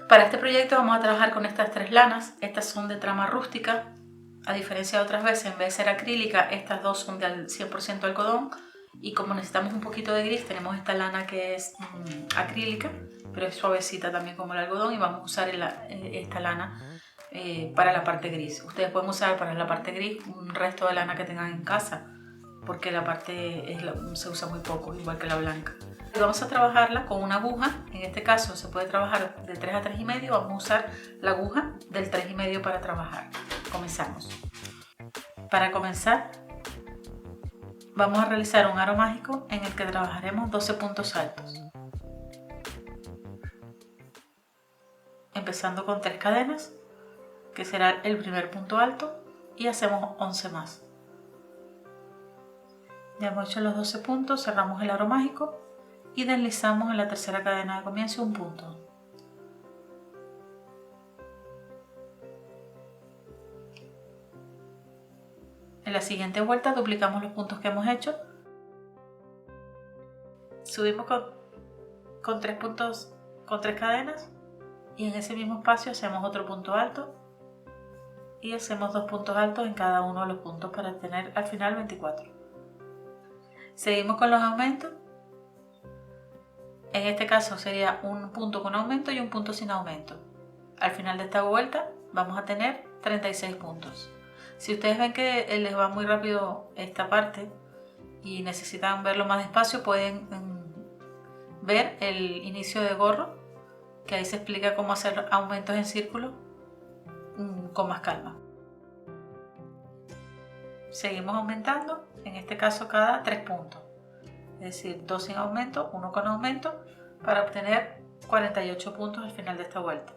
Para este proyecto vamos a trabajar con estas 3 lanas. Estas son de trama rústica, a diferencia de otras veces, en vez de ser acrílica, estas dos son del 100% algodón. Y como necesitamos un poquito de gris, tenemos esta lana que es acrílica, pero es suavecita también como el algodón, y vamos a usar esta lana para la parte gris. Ustedes pueden usar para la parte gris un resto de lana que tengan en casa, porque la parte se usa muy poco, igual que la blanca. Y vamos a trabajarla con una aguja. En este caso se puede trabajar de 3 a 3,5. Vamos a usar la aguja del 3,5 para trabajar. Comenzamos. Para comenzar, vamos a realizar un aro mágico en el que trabajaremos 12 puntos altos. Empezando con 3 cadenas, que será el primer punto alto, y hacemos 11 más. Ya hemos hecho los 12 puntos, cerramos el aro mágico y deslizamos en la tercera cadena de comienzo un punto. En la siguiente vuelta duplicamos los puntos que hemos hecho, subimos con 3 puntos, con 3 cadenas, y en ese mismo espacio hacemos otro punto alto y hacemos 2 puntos altos en cada uno de los puntos para tener al final 24. Seguimos con los aumentos. En este caso sería un punto con aumento y un punto sin aumento. Al final de esta vuelta vamos a tener 36 puntos. Si ustedes ven que les va muy rápido esta parte y necesitan verlo más despacio, pueden ver el inicio de gorro, que ahí se explica cómo hacer aumentos en círculo con más calma. Seguimos aumentando, en este caso cada 3 puntos. Es decir, 2 sin aumento, 1 con aumento, para obtener 48 puntos al final de esta vuelta.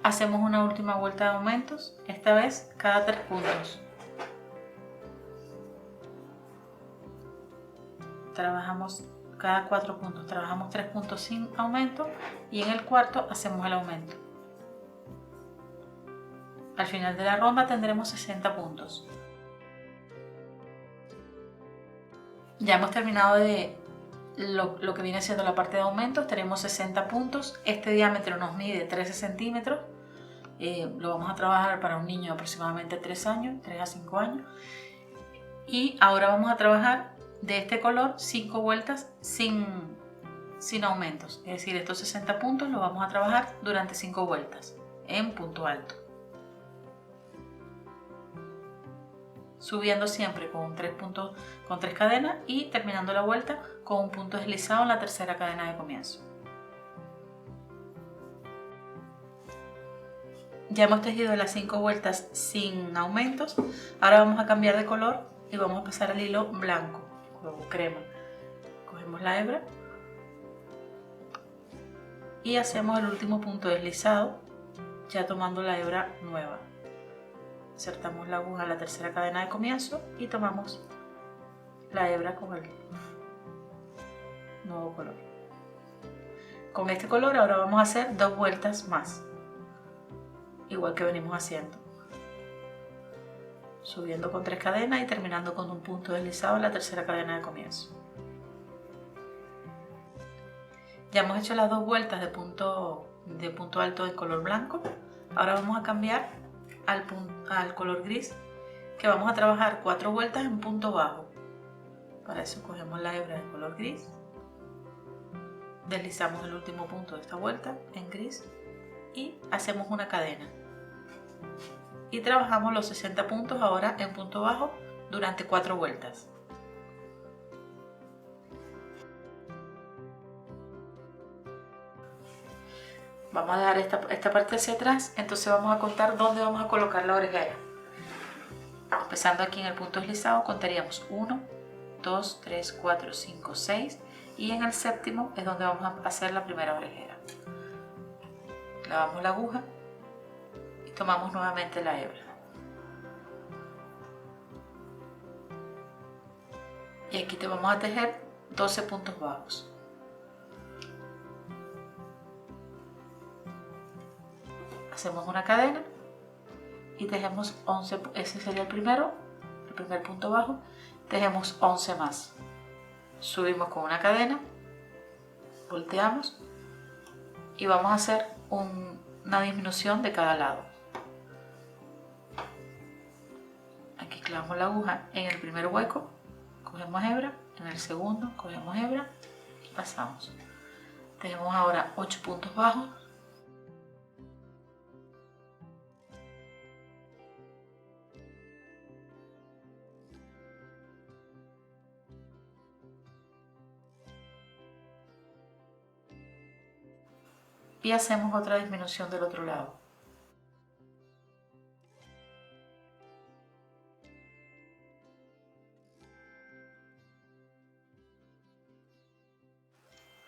Hacemos una última vuelta de aumentos, esta vez cada 3 puntos. Trabajamos cada 4 puntos, trabajamos 3 puntos sin aumento y en el cuarto hacemos el aumento. Al final de la ronda tendremos 60 puntos. Ya hemos terminado de lo que viene siendo la parte de aumentos. Tenemos 60 puntos. Este diámetro nos mide 13 centímetros. Lo vamos a trabajar para un niño de aproximadamente 3 años, 3 a 5 años. Y ahora vamos a trabajar de este color 5 vueltas sin aumentos. Es decir, estos 60 puntos los vamos a trabajar durante 5 vueltas en punto alto. Subiendo siempre con 3 puntos, con 3 cadenas, y terminando la vuelta con un punto deslizado en la tercera cadena de comienzo. Ya hemos tejido las 5 vueltas sin aumentos. Ahora vamos a cambiar de color y vamos a pasar al hilo blanco o crema. Cogemos la hebra y hacemos el último punto deslizado, ya tomando la hebra nueva. Insertamos la aguja en la tercera cadena de comienzo y tomamos la hebra con el nuevo color. Con este color ahora vamos a hacer 2 vueltas más, igual que venimos haciendo, subiendo con 3 cadenas y terminando con un punto deslizado en la tercera cadena de comienzo. Ya hemos hecho las 2 vueltas de punto alto en color blanco. Ahora vamos a cambiar al color gris, que vamos a trabajar 4 vueltas en punto bajo. Para eso cogemos la hebra de color gris, deslizamos el último punto de esta vuelta en gris y hacemos una cadena. Y trabajamos los 60 puntos ahora en punto bajo durante 4 vueltas. Vamos a dar esta parte hacia atrás, entonces vamos a contar dónde vamos a colocar la orejera. Empezando aquí en el punto deslizado contaríamos 1, 2, 3, 4, 5, 6 y en el séptimo es donde vamos a hacer la primera orejera. Clavamos la aguja y tomamos nuevamente la hebra. Y aquí te vamos a tejer 12 puntos bajos. Hacemos una cadena y tejemos 11, ese sería el primer punto bajo, tejemos 11 más. Subimos con una cadena volteamos y vamos a hacer una disminución de cada lado. Aquí clavamos la aguja en el primer hueco, cogemos hebra, en el segundo cogemos hebra y pasamos. Tenemos ahora 8 puntos bajos. Y hacemos otra disminución del otro lado.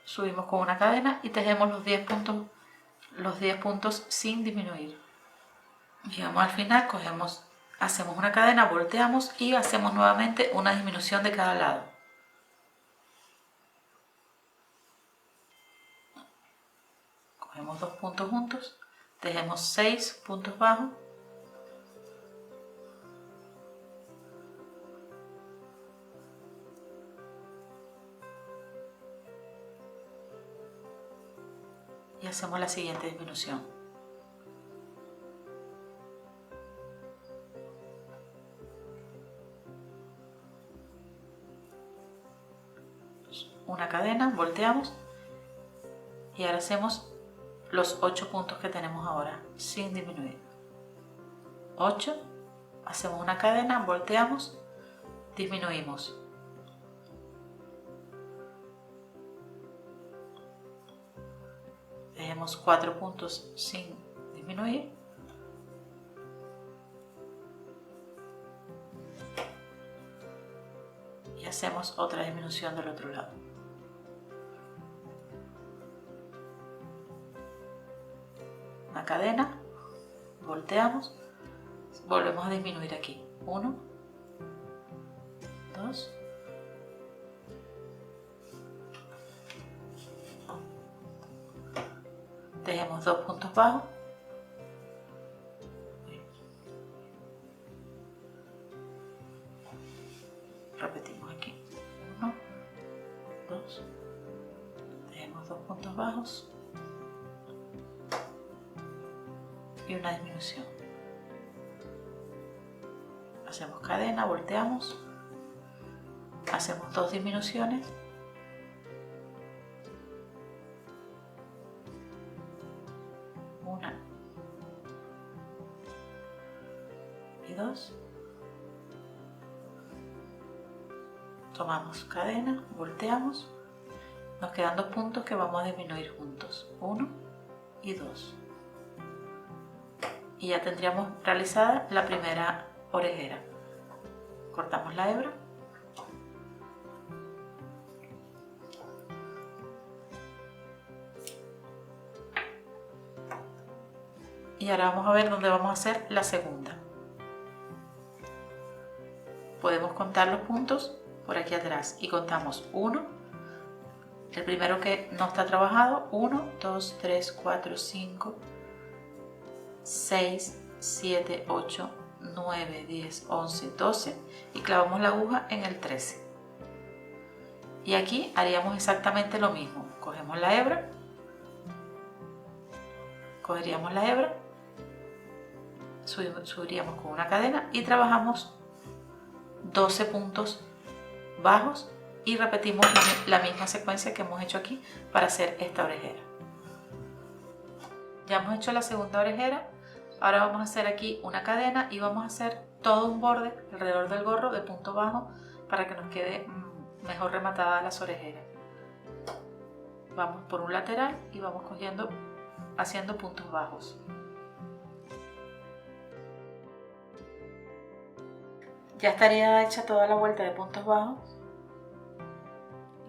Subimos con una cadena y tejemos los 10 puntos sin disminuir. Llegamos al final, hacemos una cadena, volteamos y hacemos nuevamente una disminución de cada lado. Cogemos 2 puntos juntos, tejemos 6 puntos bajos. Y hacemos la siguiente disminución. Una cadena, volteamos y ahora hacemos los 8 puntos que tenemos ahora sin disminuir. 8, hacemos una cadena, volteamos, disminuimos. Dejemos 4 puntos sin disminuir. Y hacemos otra disminución del otro lado. Una cadena, volteamos, volvemos a disminuir aquí. 1, 2, tejemos 2 puntos bajos, repetimos aquí. 1, 2, tejemos 2 puntos bajos y una disminución. Hacemos cadena, volteamos, hacemos 2 disminuciones, una y 2, tomamos cadena, volteamos, nos quedan 2 puntos que vamos a disminuir juntos, 1 y 2. Y ya tendríamos realizada la primera orejera. Cortamos la hebra. Y ahora vamos a ver dónde vamos a hacer la segunda. Podemos contar los puntos por aquí atrás y contamos 1, el primero que no está trabajado, 1, 2, 3, 4, 5, 6, 7, 8, 9, 10, 11, 12 y clavamos la aguja en el 13. Y aquí haríamos exactamente lo mismo. Cogemos la hebra, cogeríamos la hebra, subiríamos con una cadena y trabajamos 12 puntos bajos y repetimos la misma secuencia que hemos hecho aquí para hacer esta orejera. Ya hemos hecho la segunda orejera. Ahora vamos a hacer aquí una cadena y vamos a hacer todo un borde alrededor del gorro de punto bajo para que nos quede mejor rematada las orejeras. Vamos por un lateral y vamos haciendo puntos bajos. Ya estaría hecha toda la vuelta de puntos bajos.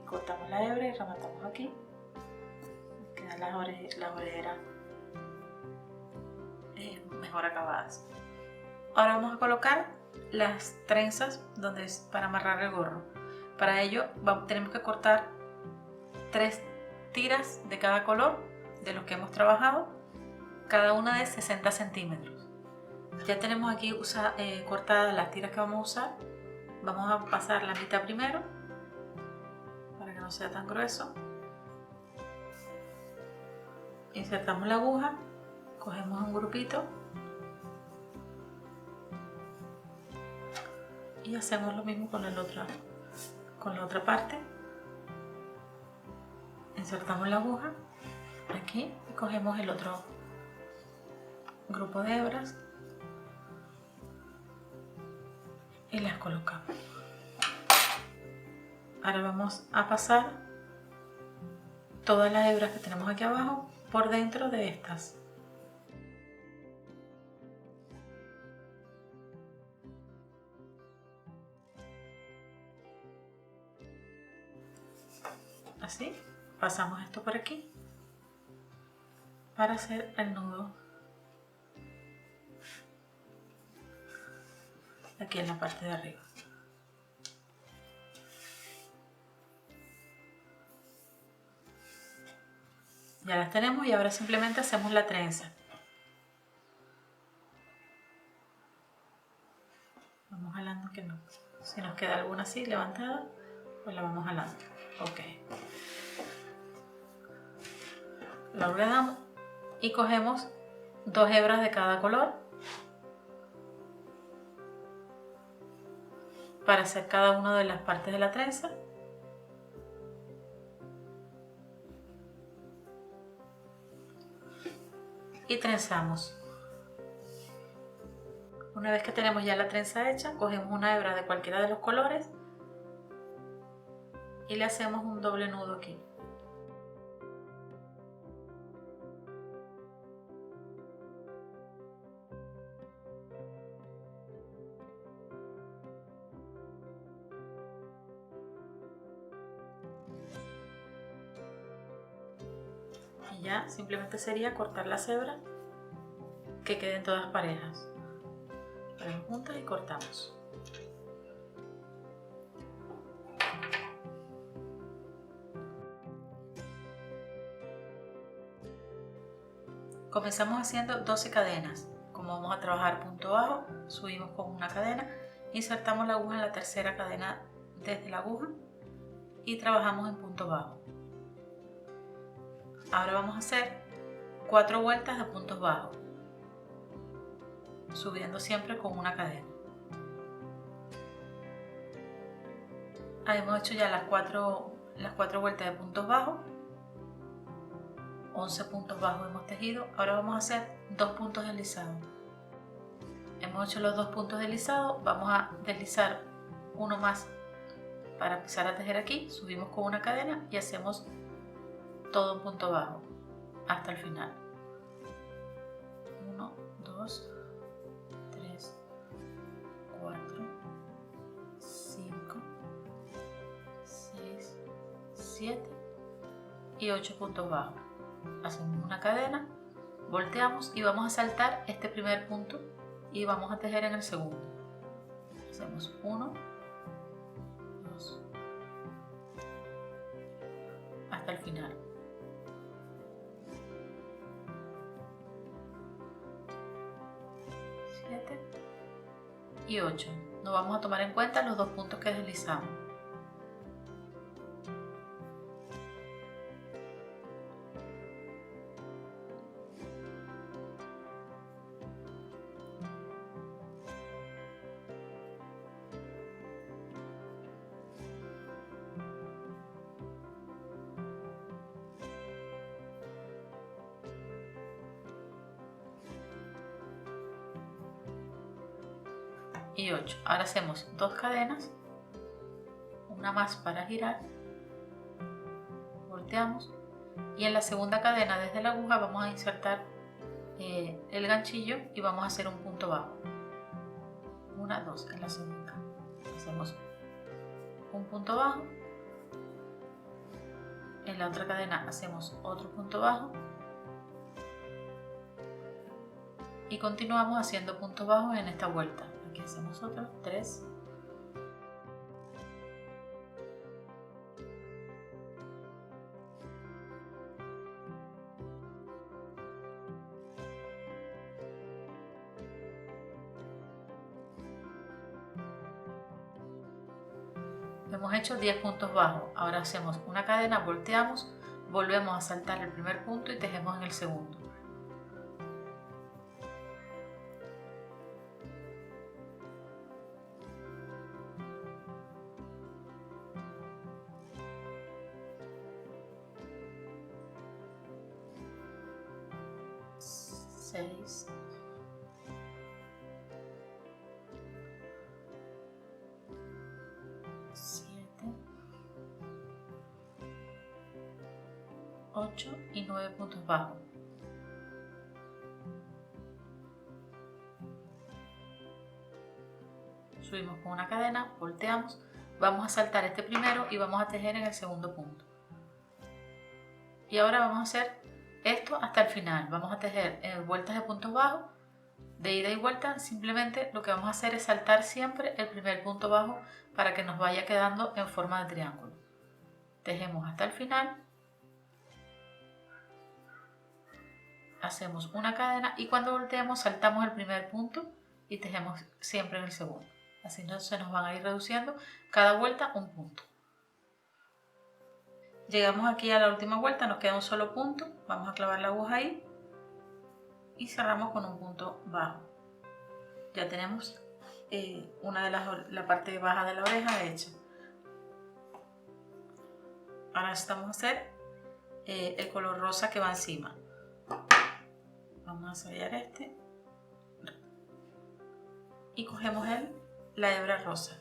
Y cortamos la hebra y rematamos aquí. Quedan las orejeras mejor acabadas. Ahora vamos a colocar las trenzas para amarrar el gorro. Para ello tenemos que cortar 3 tiras de cada color de los que hemos trabajado, cada una de 60 centímetros. Ya tenemos aquí cortadas las tiras que vamos a usar. Vamos a pasar la mitad primero para que no sea tan grueso. Insertamos la aguja, cogemos un grupito y hacemos lo mismo con la otra parte. Insertamos la aguja aquí y cogemos el otro grupo de hebras y las colocamos. Ahora vamos a pasar todas las hebras que tenemos aquí abajo por dentro de estas. Así, pasamos esto por aquí para hacer el nudo aquí en la parte de arriba. Ya las tenemos y ahora simplemente hacemos la trenza. Vamos jalando que no. Si nos queda alguna así levantada, pues la vamos jalando. Ok. La ordenamos y cogemos 2 hebras de cada color para hacer cada una de las partes de la trenza. Y trenzamos. Una vez que tenemos ya la trenza hecha, cogemos una hebra de cualquiera de los colores y le hacemos un doble nudo aquí. Y ya simplemente sería cortar las hebras que queden todas parejas. Ponemos juntas y cortamos. Comenzamos haciendo 12 cadenas. Como vamos a trabajar punto bajo, subimos con una cadena, insertamos la aguja en la tercera cadena desde la aguja y trabajamos en punto bajo. Ahora vamos a hacer 4 vueltas de puntos bajos, subiendo siempre con una cadena. Ahí hemos hecho ya las cuatro vueltas de puntos bajos, 11 puntos bajos hemos tejido. Ahora vamos a hacer 2 puntos deslizados. Hemos hecho los 2 puntos deslizados, vamos a deslizar uno más para empezar a tejer aquí, subimos con una cadena y hacemos todo un punto bajo hasta el final. 1, 2, 3, 4, 5, 6, 7 y 8 puntos bajos. Hacemos una cadena, volteamos y vamos a saltar este primer punto y vamos a tejer en el segundo. Hacemos 1, 2, hasta el final. 7 y 8. No vamos a tomar en cuenta los 2 puntos que deslizamos. Y 8. Ahora hacemos 2 cadenas, una más para girar, volteamos y en la segunda cadena desde la aguja vamos a insertar el ganchillo y vamos a hacer un punto bajo. 1, 2 en la segunda. Hacemos un punto bajo, en la otra cadena hacemos otro punto bajo y continuamos haciendo puntos bajos en esta vuelta. Aquí hacemos otros 3. Hemos hecho 10 puntos bajos. Ahora hacemos una cadena, volteamos, volvemos a saltar el primer punto y tejemos en el segundo. Seis, 8 y 9 puntos bajos. Subimos con una cadena, volteamos, vamos a saltar este primero y vamos a tejer en el segundo punto. Y ahora vamos a hacer esto hasta el final. Vamos a tejer vueltas de puntos bajos, de ida y vuelta. Simplemente lo que vamos a hacer es saltar siempre el primer punto bajo para que nos vaya quedando en forma de triángulo. Tejemos hasta el final. Hacemos una cadena y cuando volteemos saltamos el primer punto y tejemos siempre en el segundo. Así no se nos van a ir reduciendo cada vuelta un punto. Llegamos aquí a la última vuelta, nos queda un solo punto, vamos a clavar la aguja ahí y cerramos con un punto bajo. Ya tenemos la parte baja de la oreja hecha. Ahora necesitamos hacer el color rosa que va encima. Vamos a sellar este y cogemos la hebra rosa.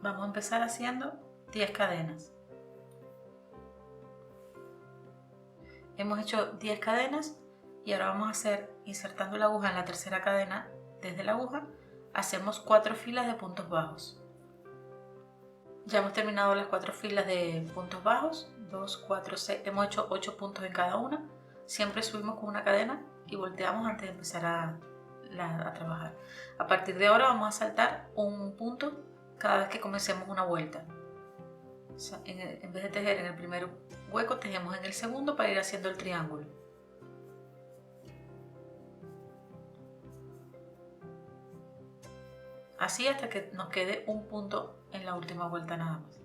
Vamos a empezar haciendo 10 cadenas. Hemos hecho 10 cadenas y ahora vamos a hacer, insertando la aguja en la tercera cadena desde la aguja, hacemos 4 filas de puntos bajos. Ya hemos terminado las 4 filas de puntos bajos, 2, 4, 6, hemos hecho 8 puntos en cada una. Siempre subimos con una cadena y volteamos antes de empezar a trabajar. A partir de ahora vamos a saltar un punto cada vez que comencemos una vuelta. O sea, en vez de tejer en el primer hueco, tejemos en el segundo para ir haciendo el triángulo. Así hasta que nos quede un punto en la última vuelta nada más.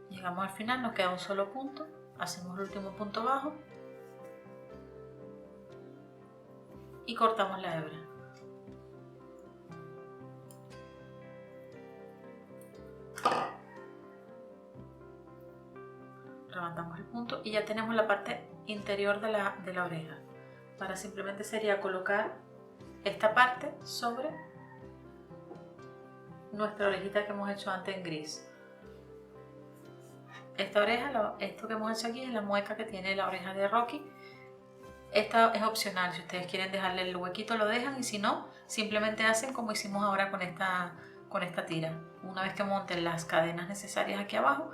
Llegamos al final, nos queda un solo punto, hacemos el último punto bajo y cortamos la hebra. Levantamos el punto y ya tenemos la parte interior de la oreja. Ahora simplemente sería colocar esta parte sobre nuestra orejita que hemos hecho antes en gris. Esta oreja, esto que hemos hecho aquí es la mueca que tiene la oreja de Rocky. Esta es opcional, si ustedes quieren dejarle el huequito lo dejan y si no, simplemente hacen como hicimos ahora con esta tira. Una vez que monten las cadenas necesarias aquí abajo,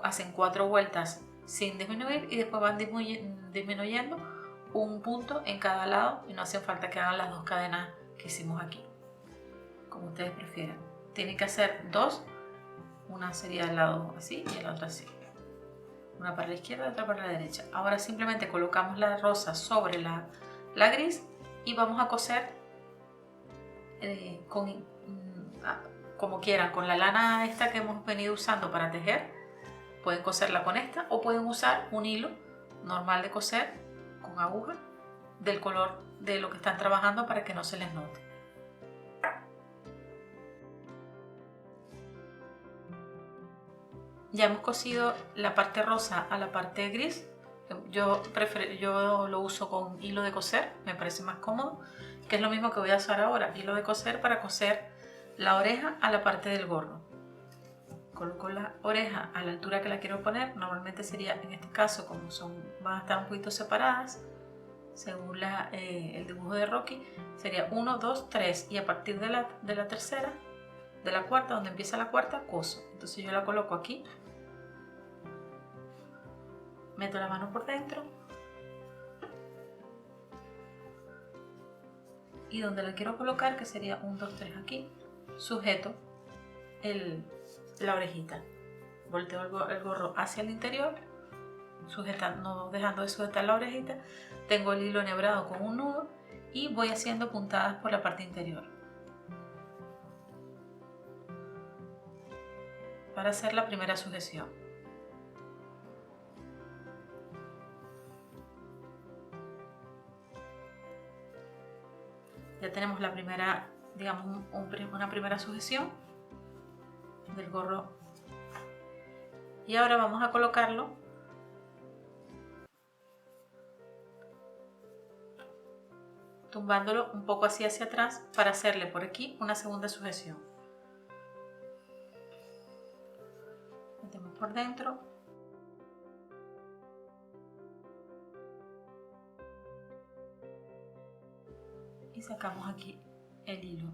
hacen 4 vueltas sin disminuir y después van disminuyendo un punto en cada lado y no hace falta que hagan las 2 cadenas que hicimos aquí, como ustedes prefieran. Tienen que hacer 2, una sería del lado así y la otra así. Una para la izquierda y otra para la derecha. Ahora simplemente colocamos la rosa sobre la gris y vamos a coser como quieran, con la lana esta que hemos venido usando para tejer. Pueden coserla con esta o pueden usar un hilo normal de coser con aguja del color de lo que están trabajando para que no se les note. Ya hemos cosido la parte rosa a la parte gris. Yo lo uso con hilo de coser, me parece más cómodo, que es lo mismo que voy a usar ahora, hilo de coser para coser la oreja a la parte del gorro. Coloco la oreja a la altura que la quiero poner. Normalmente sería, en este caso, como van a estar un poquito separadas, según el dibujo de Rocky, sería 1, 2, 3 y a partir de la tercera, de la cuarta, donde empieza la cuarta, coso. Entonces yo la coloco aquí, meto la mano por dentro y donde la quiero colocar, que sería 1, 2, 3 aquí, sujeto la orejita. Volteo el gorro hacia el interior, no dejando de sujetar la orejita. Tengo el hilo enhebrado con un nudo y voy haciendo puntadas por la parte interior. para hacer la primera sujeción. Ya tenemos la primera, digamos, una primera sujeción del gorro. Y ahora vamos a colocarlo tumbándolo un poco así hacia atrás para hacerle por aquí una segunda sujeción. Metemos por dentro. Y sacamos aquí el hilo.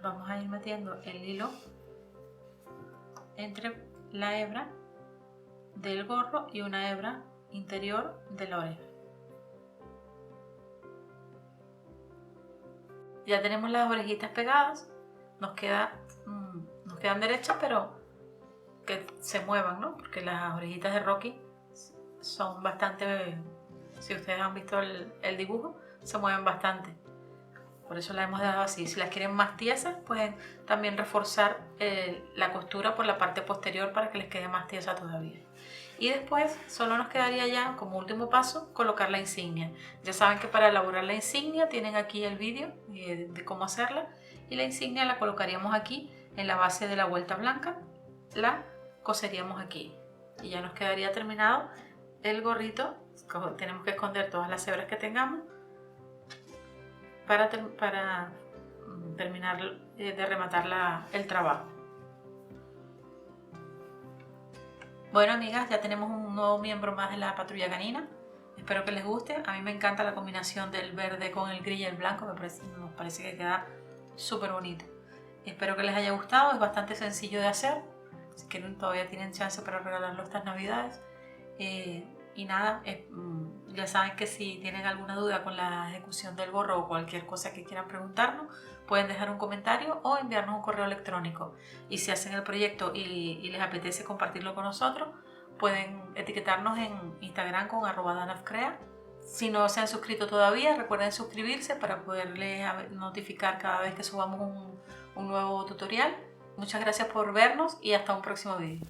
Vamos a ir metiendo el hilo entre la hebra del gorro y una hebra interior de la oreja. Ya tenemos las orejitas pegadas, nos quedan derechas, pero que se muevan, ¿no? Porque las orejitas de Rocky son bastante, si ustedes han visto el dibujo, se mueven bastante. Por eso las hemos dejado así. Si las quieren más tiesas, pueden también reforzar la costura por la parte posterior para que les quede más tiesa todavía. Y después solo nos quedaría ya, como último paso, colocar la insignia. Ya saben que para elaborar la insignia tienen aquí el vídeo de cómo hacerla. Y la insignia la colocaríamos aquí en la base de la vuelta blanca. La coseríamos aquí. Y ya nos quedaría terminado el gorrito. Tenemos que esconder todas las hebras que tengamos para terminar de rematar el trabajo. Bueno, amigas, ya tenemos un nuevo miembro más de la patrulla canina. Espero que les guste. A mí me encanta la combinación del verde con el gris y el blanco. Nos parece que queda súper bonito. Espero que les haya gustado. Es bastante sencillo de hacer. Si quieren, todavía tienen chance para regalarlo estas navidades. Y nada, ya saben que si tienen alguna duda con la ejecución del gorro o cualquier cosa que quieran preguntarnos, pueden dejar un comentario o enviarnos un correo electrónico. Y si hacen el proyecto y les apetece compartirlo con nosotros, pueden etiquetarnos en Instagram con @danafcrea. Si no se han suscrito todavía, recuerden suscribirse para poderles notificar cada vez que subamos un nuevo tutorial. Muchas gracias por vernos y hasta un próximo vídeo.